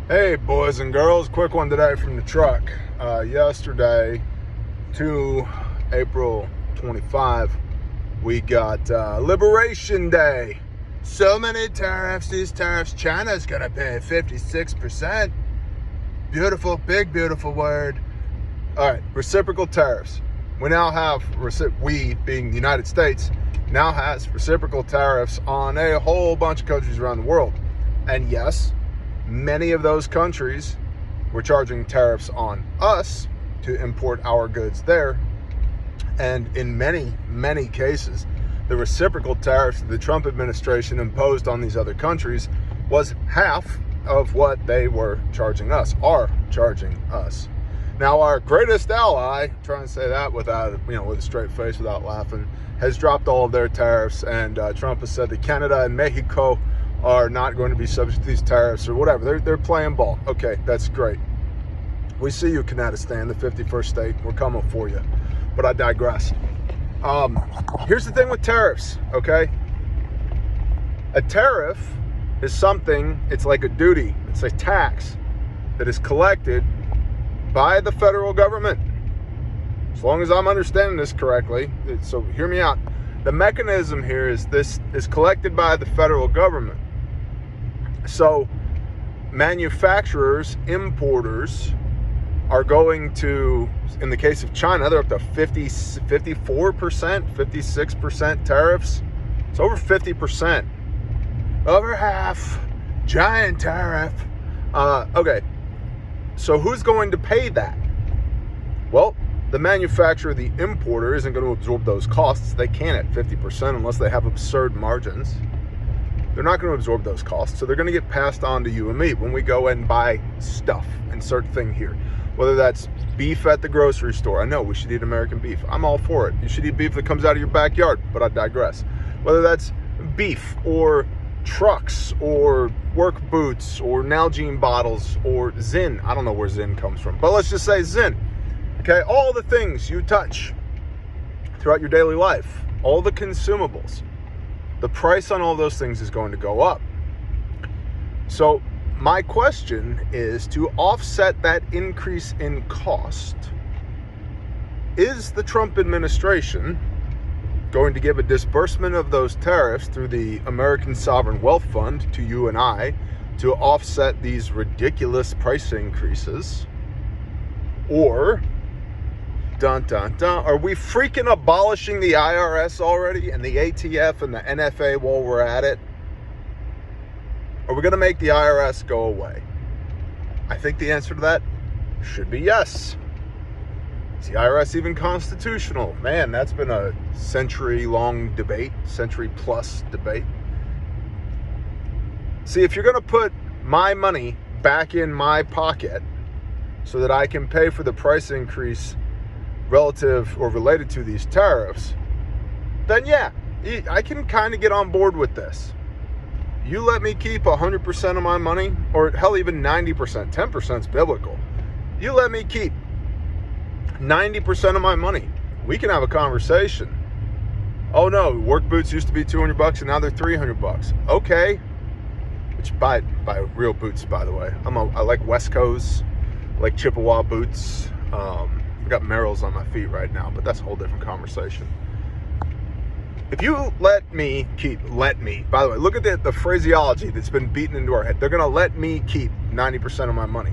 Hey boys and girls, quick one today from the truck. Yesterday to April 25, we got Liberation Day. So many tariffs, these tariffs. China's gonna pay 56%. Beautiful, big beautiful word. All right, reciprocal tariffs. We now have, we being the United States, now has reciprocal tariffs on a whole bunch of countries around the world. And yes, many of those countries were charging tariffs on us to import our goods there. And in many, many cases, the reciprocal tariffs that the Trump administration imposed on these other countries was half of what they were charging us, are charging us. Now, our greatest ally, trying to say that without, with a straight face, without laughing, has dropped all of their tariffs. And Trump has said that Canada and Mexico are not going to be subject to these tariffs or whatever. They're playing ball. Okay, that's great. We see you, Kanadistan, the 51st state. We're coming for you. But I digress. Here's the thing with tariffs, okay? A tariff is something, it's like a duty. It's a tax that is collected by the federal government. As long as I'm understanding this correctly, so hear me out. The mechanism here is this is collected by the federal government. So manufacturers, importers are going to, in the case of China, they're up to 54%, 56% tariffs. It's over 50%. Over half. Giant tariff. Okay. So who's going to pay that? Well, the manufacturer, the importer, isn't going to absorb those costs. They can at 50% unless they have absurd margins. They're not going to absorb those costs, so they're going to get passed on to you and me when we go and buy stuff. Insert thing here. Whether that's beef at the grocery store. I know we should eat American beef. I'm all for it. You should eat beef that comes out of your backyard, but I digress. Whether that's beef or trucks or work boots or Nalgene bottles or Zyn. I don't know where Zyn comes from, but let's just say Zyn. Okay, all the things you touch throughout your daily life, all the consumables, the price on all those things is going to go up. So my question is, to offset that increase in cost, is the Trump administration going to give a disbursement of those tariffs through the American Sovereign Wealth Fund to you and I to offset these ridiculous price increases? Or, dun dun dun, are we freaking abolishing the IRS already and the ATF and the NFA while we're at it? Are we going to make the IRS go away? I think the answer to that should be yes. Is the IRS even constitutional? Man, that's been a century-long debate, century-plus debate. See, if you're going to put my money back in my pocket so that I can pay for the price increase relative or related to these tariffs, then yeah, I can kind of get on board with this. You let me keep 100% of my money, or hell, even 90%, 10% is biblical. You let me keep 90% of my money. We can have a conversation. Oh no, work boots used to be $200 and now they're $300. Okay. Which buy real boots, by the way. I like Wesco's, I like Chippewa boots. I've got Merrells on my feet right now, but that's a whole different conversation. If you let me, by the way, look at the phraseology that's been beaten into our head. They're going to let me keep 90% of my money.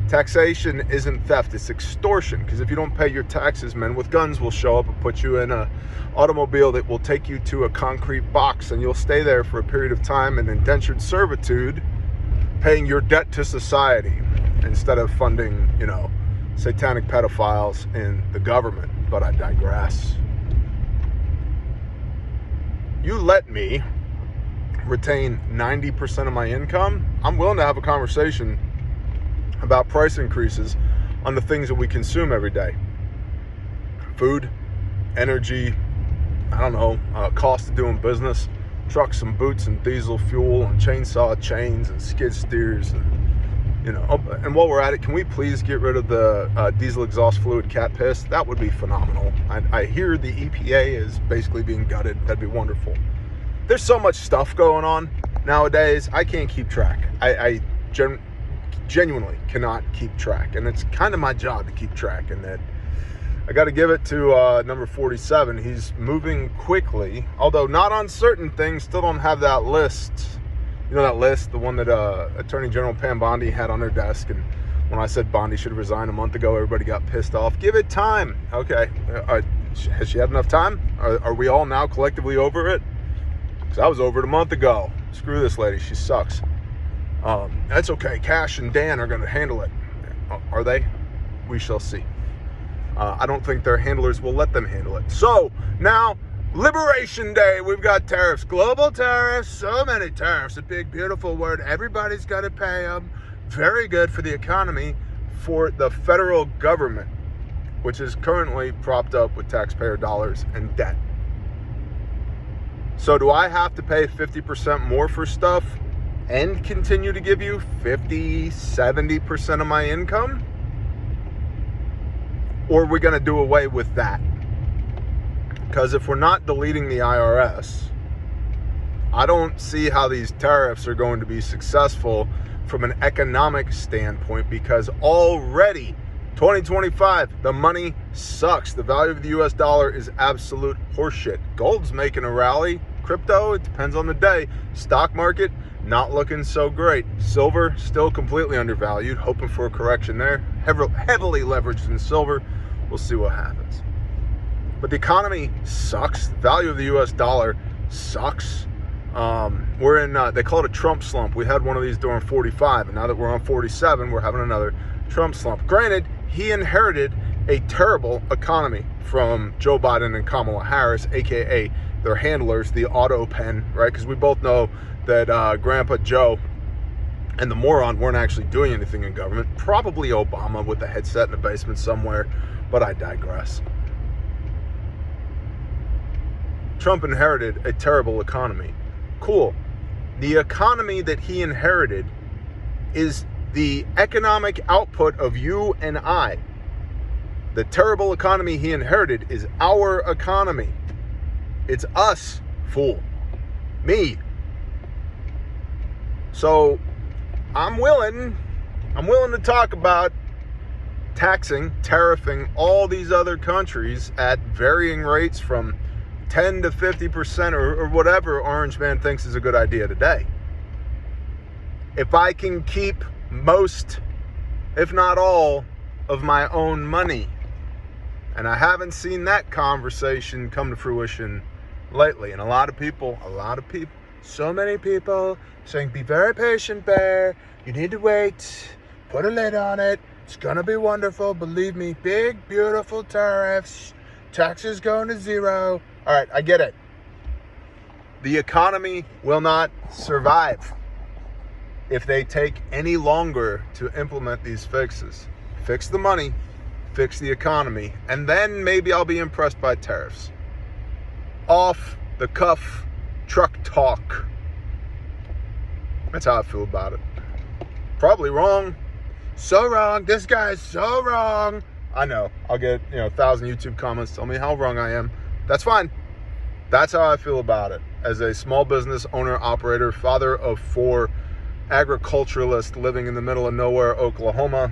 Taxation isn't theft, it's extortion. Because if you don't pay your taxes, men with guns will show up and put you in an automobile that will take you to a concrete box, and you'll stay there for a period of time in indentured servitude, paying your debt to society instead of funding, satanic pedophiles in the government. But I digress. You let me retain 90% of my income, I'm willing to have a conversation about price increases on the things that we consume every day. Food, energy, cost of doing business, trucks and boots and diesel fuel and chainsaw chains and skid steers and and while we're at it, can we please get rid of the diesel exhaust fluid cat piss? That would be phenomenal. I hear the EPA is basically being gutted. That'd be wonderful. There's so much stuff going on nowadays, I can't keep track. genuinely cannot keep track. And it's kind of my job to keep track, and that I got to give it to number 47. He's moving quickly, although not on certain things. Still don't have that list. You know that list, the one that Attorney General Pam Bondi had on her desk. And when I said Bondi should resign a month ago, everybody got pissed off. Give it time. Okay. Has she had enough time? Are we all now collectively over it? Because I was over it a month ago. Screw this lady. She sucks. That's okay. Cash and Dan are going to handle it. Are they? We shall see. I don't think their handlers will let them handle it. So now, Liberation Day. We've got tariffs, global tariffs, so many tariffs. A big, beautiful word. Everybody's got to pay them. Very good for the economy, for the federal government, which is currently propped up with taxpayer dollars and debt. So do I have to pay 50% more for stuff and continue to give you 50, 70% of my income? Or are we going to do away with that? Because if we're not deleting the IRS, I don't see how these tariffs are going to be successful from an economic standpoint, because already 2025, the money sucks. The value of the US dollar is absolute horseshit. Gold's making a rally. Crypto, it depends on the day. Stock market, not looking so great. Silver, still completely undervalued. Hoping for a correction there. Heavily leveraged in silver. We'll see what happens. But the economy sucks. The value of the US dollar sucks. We're in, they call it a Trump slump. We had one of these during 45, and now that we're on 47, we're having another Trump slump. Granted, he inherited a terrible economy from Joe Biden and Kamala Harris, aka their handlers, the auto pen, right? Because we both know that Grandpa Joe and the moron weren't actually doing anything in government. Probably Obama with a headset in the basement somewhere, but I digress. Trump inherited a terrible economy. Cool. The economy that he inherited is the economic output of you and I. The terrible economy he inherited is our economy. It's us, fool. Me. So I'm willing to talk about taxing, tariffing all these other countries at varying rates from 10 to 50% or whatever Orange Man thinks is a good idea today. If I can keep most, if not all, of my own money. And I haven't seen that conversation come to fruition lately. And a lot of people, so many people saying, be very patient, Bear. You need to wait. Put a lid on it. It's going to be wonderful. Believe me, big, beautiful tariffs. Taxes going to zero. All right, I get it. The economy will not survive if they take any longer to implement these fixes. Fix the money, fix the economy, and then maybe I'll be impressed by tariffs. Off the cuff truck talk. That's how I feel about it. Probably wrong. So wrong. This guy's so wrong. I know. I'll get 1,000 YouTube comments tell me how wrong I am. That's fine. That's how I feel about it. As a small business owner, operator, father of 4, agriculturalist living in the middle of nowhere, Oklahoma,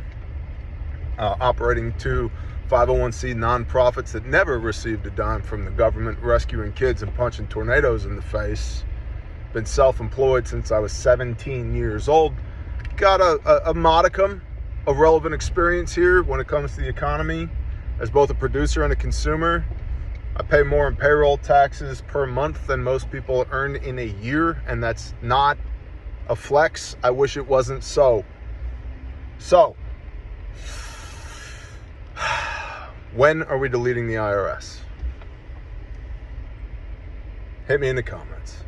operating 2 501c nonprofits that never received a dime from the government, rescuing kids and punching tornadoes in the face. Been self-employed since I was 17 years old. Got a modicum of relevant experience here when it comes to the economy as both a producer and a consumer. I pay more in payroll taxes per month than most people earn in a year, and that's not a flex. I wish it wasn't so. So, when are we deleting the IRS? Hit me in the comments.